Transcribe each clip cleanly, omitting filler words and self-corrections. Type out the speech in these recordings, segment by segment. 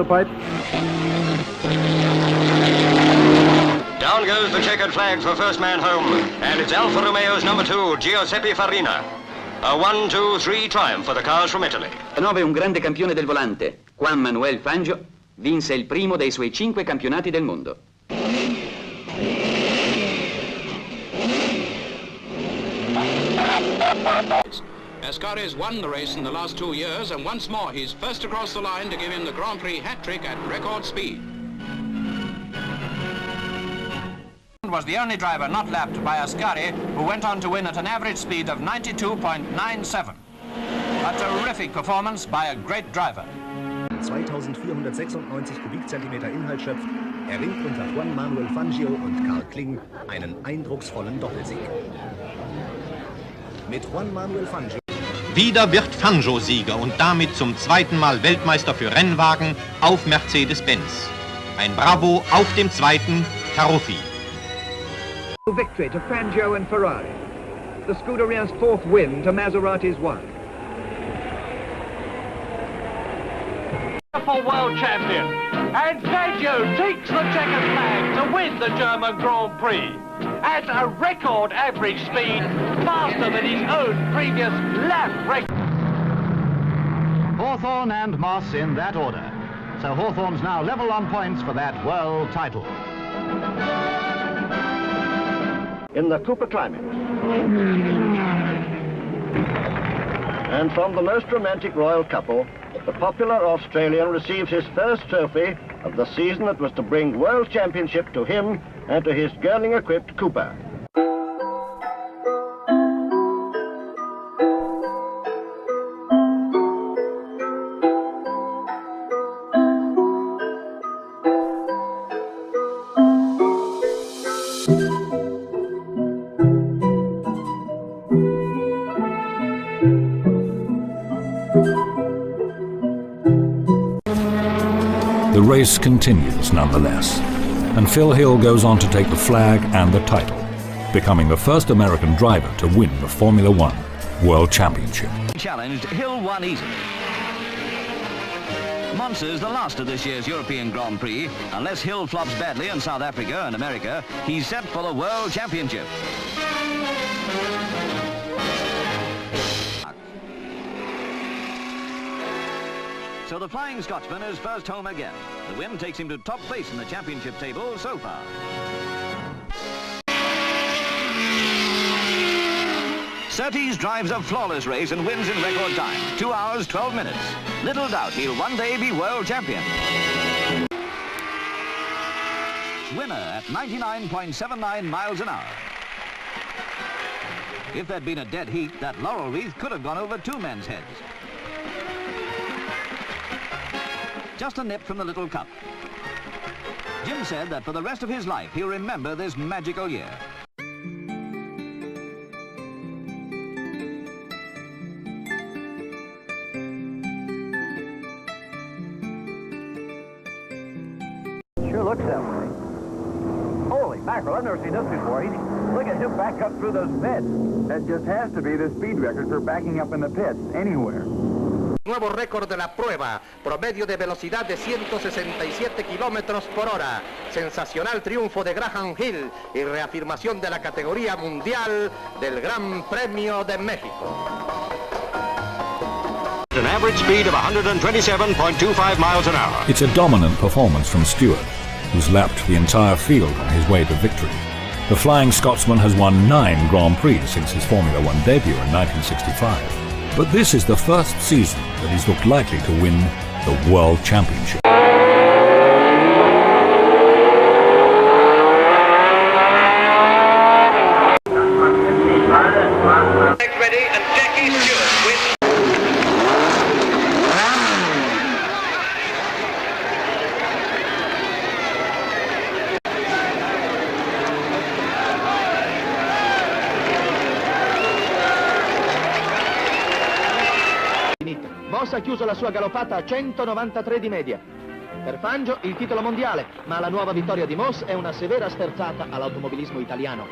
Pipe. Down goes the checkered flag for first man home, and it's Alfa Romeo's number 2, Giuseppe Farina. A 1-2-3 triumph for the cars from Italy. Il 9 è un grande campione del volante. Juan Manuel Fangio vinse il primo dei suoi 5 campionati del mondo. Ascari's won the race in the last 2 years, and once more he's first across the line to give him the Grand Prix hat-trick at record speed. Was the only driver not lapped by Ascari, who went on to win at an average speed of 92.97. A terrific performance by a great driver. 2496 Kubikzentimeter Inhalt schöpft, erringt unter Juan Manuel Fangio und Karl Kling einen eindrucksvollen Doppelsieg. Mit Juan Manuel Fangio. Wieder wird Fangio Sieger und damit zum zweiten Mal Weltmeister für Rennwagen auf Mercedes-Benz. Ein Bravo auf dem zweiten Taruffi. Victory to Fangio and Ferrari. The Scuderia's 4th win to Maserati's 1. World champion, and Fangio takes the checkered flag to win the German Grand Prix at a record average speed, faster than his own previous lap record. Hawthorn and Moss in that order. So Hawthorn's now level on points for that world title. In the Cooper climate. And from the most romantic royal couple, the popular Australian receives his first trophy of the season that was to bring World Championship to him and to his Girling-equipped Cooper. The race continues nonetheless, and Phil Hill goes on to take the flag and the title, becoming the first American driver to win the Formula 1 World Championship. Challenged, Hill won easily. Monza's the last of this year's European Grand Prix. Unless Hill flops badly in South Africa and America, he's set for the World Championship. So the Flying Scotsman is first home again. The win takes him to top place in the championship table so far. Surtees drives a flawless race and wins in record time, 2 hours, 12 minutes. Little doubt he'll one day be world champion. Winner at 99.79 miles an hour. If there'd been a dead heat, that laurel wreath could have gone over 2 men's heads. Just a nip from the little cup. Jim said that for the rest of his life he'll remember this magical year. Sure looks that way. Holy mackerel, I've never seen this before. Look at him back up through those pits. That just has to be the speed record for backing up in the pits anywhere. Nuevo récord de la prueba, promedio de velocidad de 167 kilómetros por hora. Sensacional triunfo de Graham Hill y reafirmación de la categoría mundial del Gran Premio de México. An average speed of 127.25 miles an hour. It's a dominant performance from Stewart, who's lapped the entire field on his way to victory. The Flying Scotsman has won 9 Grand Prix since his Formula 1 debut in 1965. But this is the first season that he's looked likely to win the World Championship. Ready, and Jackie Stewart wins. Moss ha chiuso la sua galoppata a 193 di media. Per Fangio il titolo mondiale, ma la nuova vittoria di Moss è una severa sterzata all'automobilismo italiano.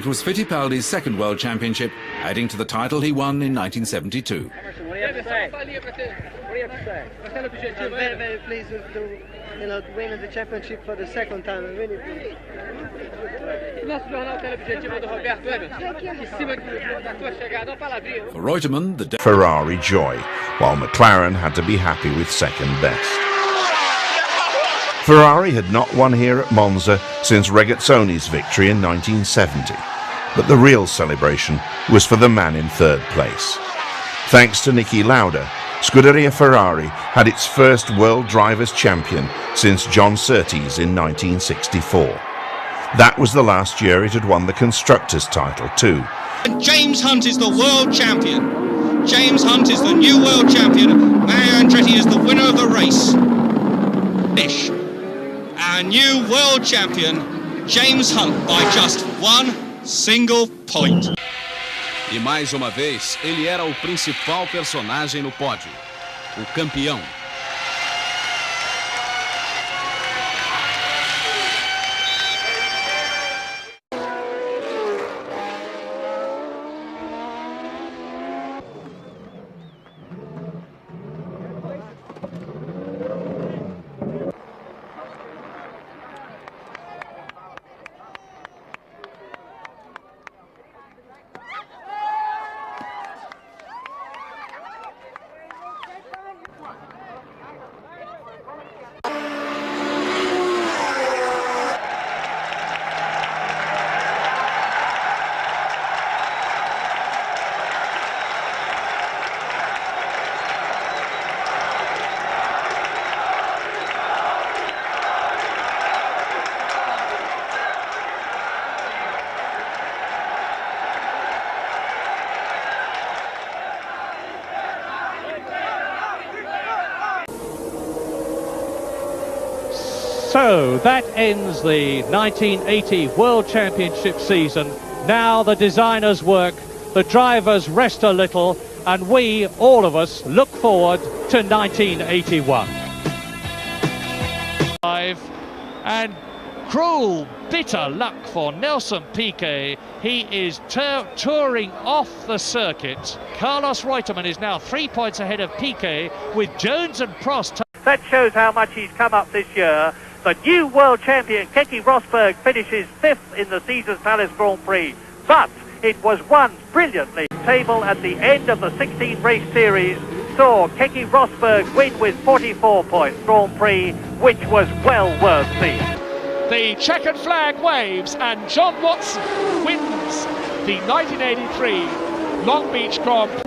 It was Fittipaldi's second World Championship, adding to the title he won in 1972. Very, very pleased with winning the championship for the second time. I'm really pleased. For Reutemann, the Ferrari joy, while McLaren had to be happy with second best. Ferrari had not won here at Monza since Regazzoni's victory in 1970, but the real celebration was for the man in third place. Thanks to Niki Lauda, Scuderia Ferrari had its first World Drivers' Champion since John Surtees in 1964. That was the last year it had won the Constructors' title too. And James Hunt is the World Champion. James Hunt is the new World Champion. Mario Andretti is the winner of the race. Our new World Champion, James Hunt, by just one single point. E mais uma vez, ele era o principal personagem no pódio, o campeão. So that ends the 1980 World Championship season. Now the designers work, the drivers rest a little, and we, all of us, look forward to 1981. And cruel, bitter luck for Nelson Piquet. He is touring off the circuit. Carlos Reutemann is now 3 points ahead of Piquet, with Jones and Prost. That shows how much he's come up this year. The new world champion, Keke Rosberg, finishes 5th in the Caesars Palace Grand Prix. But it was won brilliantly. Table at the end of the 16-race series saw Keke Rosberg win with 44 points Grand Prix, which was well worth seeing. The checkered flag waves and John Watson wins the 1983 Long Beach Grand Prix.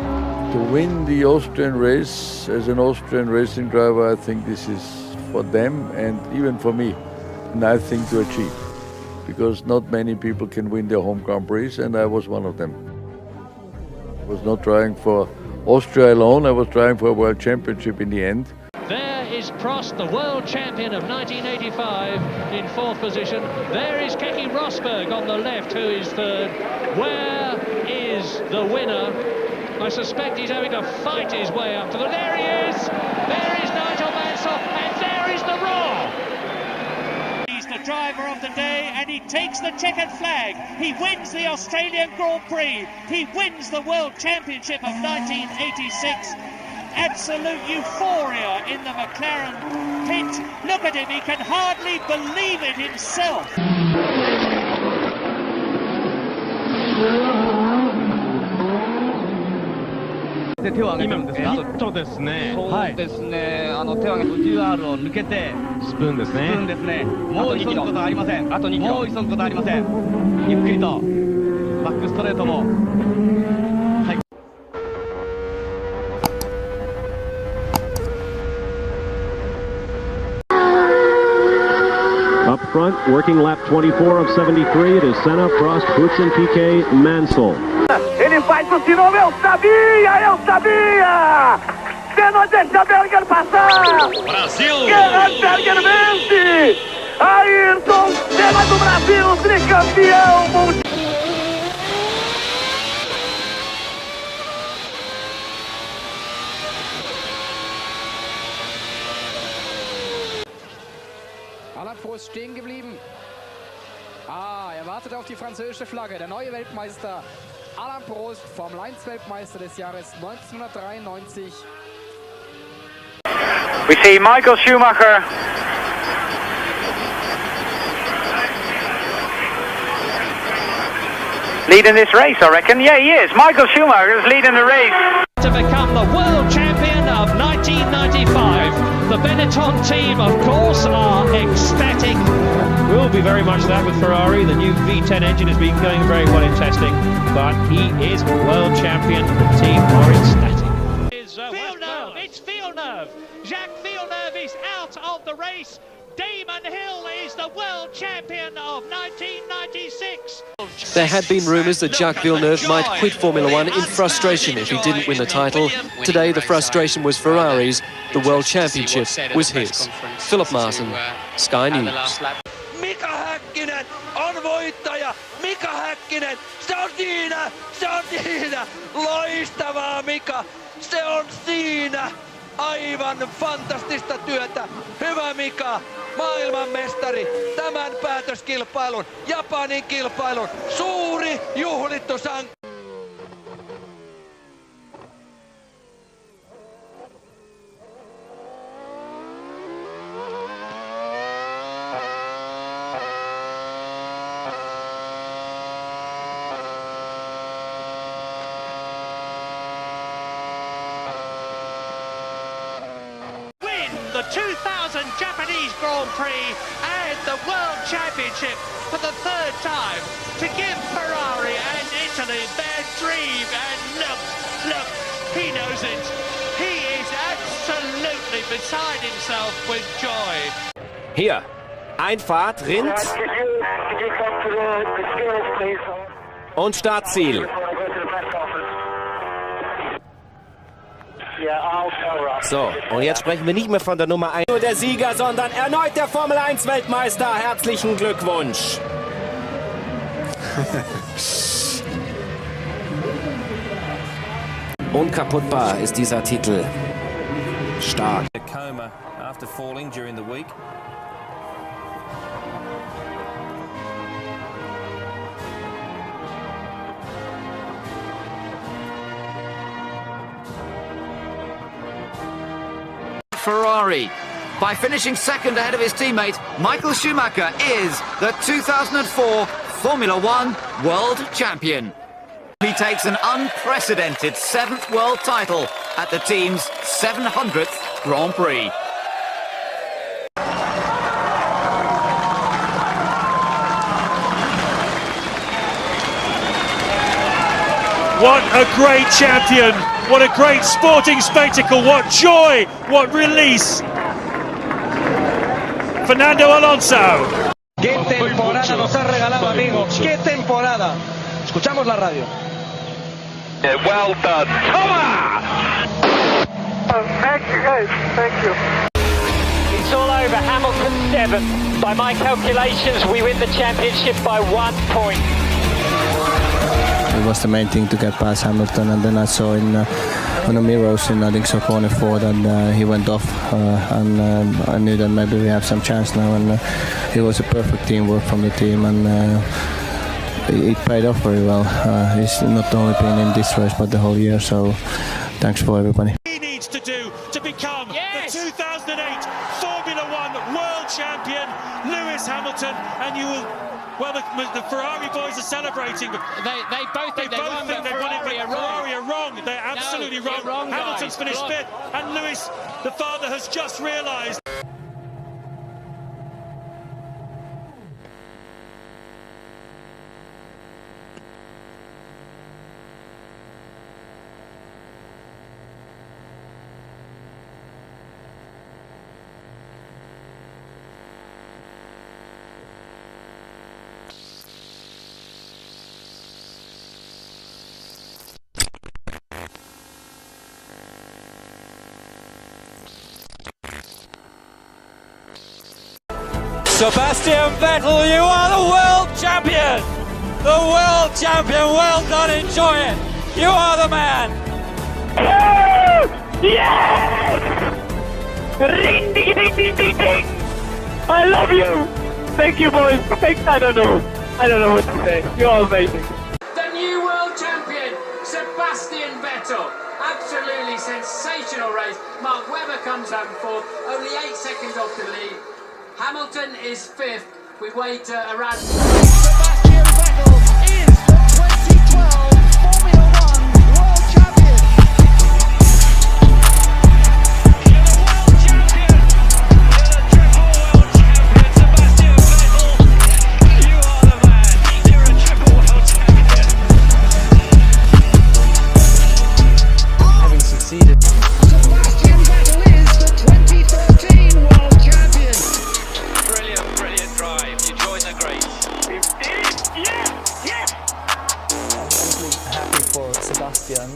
To win the Austrian race as an Austrian racing driver, I think this is for them and even for me a nice thing to achieve, because not many people can win their home Grand Prix, and I was one of them. I was not trying for Austria alone, I was trying for a world championship in the end. There is Prost, the world champion of 1985, in 4th position. There is Keke Rosberg on the left, who is 3rd. Where is the winner? I suspect he's having to fight his way up to the... There he is! There is Nigel Mansell, and there is the roar! He's the driver of the day, and he takes the checkered flag. He wins the Australian Grand Prix. He wins the World Championship of 1986. Absolute euphoria in the McLaren pit. Look at him, he can hardly believe it himself. 手を挙げてるんですか？ヒットですね。そうですね。手を挙げて GR を抜けてスプーンですね。スプーンですね。もう急ぐことはありません。あと2キロ。もう急ぐことはありません。ゆっくりとバックストレートも。はい。 Up front, working lap 24 of 73, it is Senna, Prost, Boutsen, Piquet, Mansell. Ele faz o sinal, eu sabia! Senna deixa Berger passar! Brasil! Gerhard Berger vence! Ayrton Senna do Brasil, tricampeão mundial! Alan Prost stehen geblieben. Ah, er wartet auf die französische Flagge. Der neue Weltmeister Alain Prost, Formel 1 Weltmeister des Jahres 1993. We see Michael Schumacher leading this race, I reckon. Yeah, he is. Michael Schumacher is leading the race. To become the world champion of 1995. The Benetton team, of course, are ecstatic. Will be very much that with Ferrari. The new V10 engine has been going very well in testing, but he is world champion. The team are ecstatic. Villeneuve, it's Villeneuve. Jacques Villeneuve is out of the race. Damon Hill is the world champion of 1996. There had been rumours that Jacques Villeneuve might quit Formula 1 in frustration if he didn't win the title. Today the frustration was Ferrari's. The world championship was his. Philip Martin, Sky News. Mika Häkkinen on voittaja. Mika Häkkinen, se on siinä, se on siinä. Loistavaa Mika, se on siinä. Aivan fantastista työtä. Hyvä Mika, maailmanmestari, tämän päätöskilpailun, Japanin kilpailun, suuri juhlittu sank. The 2000 Japanese Grand Prix and the World Championship for the third time to give Ferrari and Italy their dream. And look, he knows it. He is absolutely beside himself with joy. Hier, Einfahrt, Rind und Startziel. So, und jetzt sprechen wir nicht mehr von der Nummer 1. Nur der Sieger, sondern erneut der Formel 1 Weltmeister. Herzlichen Glückwunsch. Unkaputtbar ist dieser Titel. Stark. A coma after falling during the week. Ferrari. By finishing second ahead of his teammate, Michael Schumacher is the 2004 Formula 1 World Champion. He takes an unprecedented 7th world title at the team's 700th Grand Prix. What a great champion! What a great sporting spectacle! What joy! What release! Fernando Alonso! ¡Qué temporada nos ha regalado, amigo! ¡Qué temporada! Escuchamos la radio. Well done. Thank you guys, thank you. It's all over. Hamilton 7th. By my calculations, we win the championship by 1 point. It was the main thing to get past Hamilton, and then I saw on the mirrors in I think so corner 4 that he went off, and I knew that maybe we have some chance now, and it was a perfect teamwork from the team, and it paid off very well. He's not only been in this race but the whole year, so thanks for everybody. He needs to do to become the 2008 Formula 1 World Champion, Lewis Hamilton, and you will. Well, the Ferrari boys are celebrating. They both think they won, but Ferrari are wrong. They're absolutely wrong. Hamilton's finished 5th, and Lewis, the father, has just realised. Sebastian Vettel, you are the world champion! The world champion, well done, enjoy it! You are the man! Yes! Ring, ding, ding, ding, ding, ding! I love you! Thank you, boys. Thanks, I don't know. I don't know what to say. You're all amazing. The new world champion, Sebastian Vettel. Absolutely sensational race. Mark Webber comes home fourth, only 8 seconds off the lead. Hamilton is fifth. We wait around. Sebastian Vettel is the 2012 Formula 1 world champion. You're the world champion. You're the triple world champion, Sebastian Vettel. You are the man. You're a triple world champion. Having succeeded. Sebastian Vettel is the 2013 world champion. Brilliant drive. You join the greats. We did it! Yes! Yes! I'm happy for Sebastian.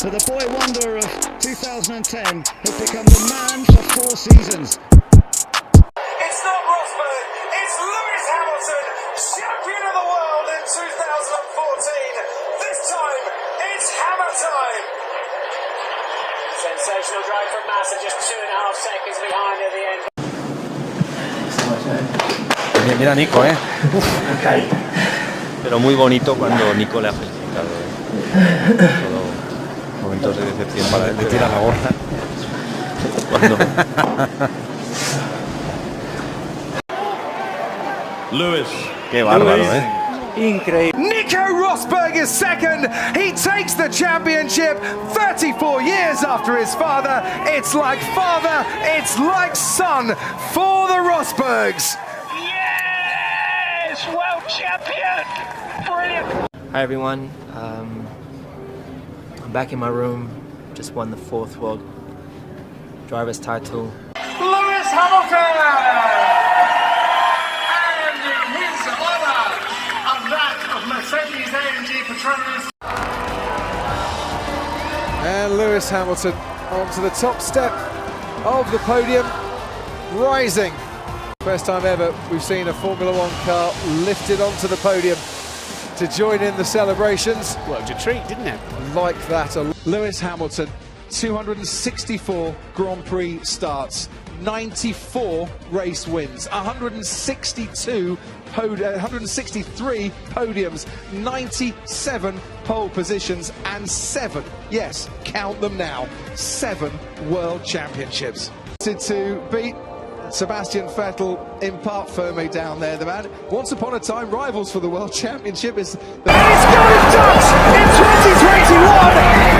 So the boy wonder of 2010 has become the man for 4 seasons. It's not Rosberg, it's Lewis Hamilton, champion of the world in 2014. This time, it's hammer time. Sensational drive from Massa, just 2.5 seconds behind at the end. Mira Nico, Pero muy bonito cuando Nico le ha felicitado. Todo momentos de decepción para él. Le tira la gorra. Lewis. Qué bárbaro, Incredible. Nico Rosberg is second. He takes the championship 34 years after his father. It's like father, it's like son for the Rosbergs. Yes! World champion! Brilliant! Hi everyone, I'm back in my room, just won the 4th world driver's title. Lewis Hamilton! And in his honour of that of Mercedes-AMG Petronas. And Lewis Hamilton onto the top step of the podium, rising. First time ever we've seen a Formula 1 car lifted onto the podium to join in the celebrations. Worked a treat, didn't it? Like that. Lewis Hamilton, 264 Grand Prix starts, 94 race wins, 163 podiums, 97 pole positions, and 7, yes, count them now, 7 world championships. To beat Sebastian Vettel in part firmly down there, the man. Once upon a time, rivals for the World Championship is... He's going Dutch in 2021!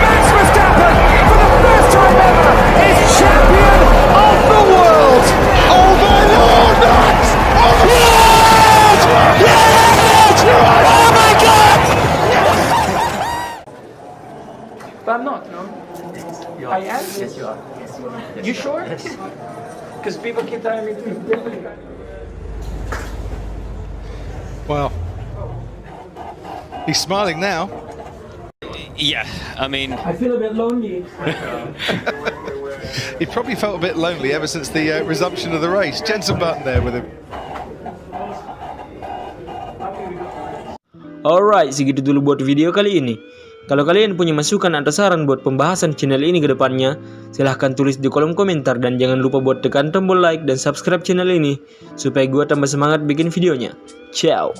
Max Verstappen, for the first time ever, is champion of the world! Oh my Lord, Max! Oh my God! Yes! Oh my God! But I'm not, no? I am? Yes, you are. You sure? Because people keep telling me to be. Wow. He's smiling now. Yeah, I mean... I feel a bit lonely. He probably felt a bit lonely ever since the resumption of the race. Jensen Button there with him. Alright, segitu dulu buat video kali ini. Kalau kalian punya masukan atau saran buat pembahasan channel ini ke depannya, silahkan tulis di kolom komentar dan jangan lupa buat tekan tombol like dan subscribe channel ini supaya gue tambah semangat bikin videonya. Ciao.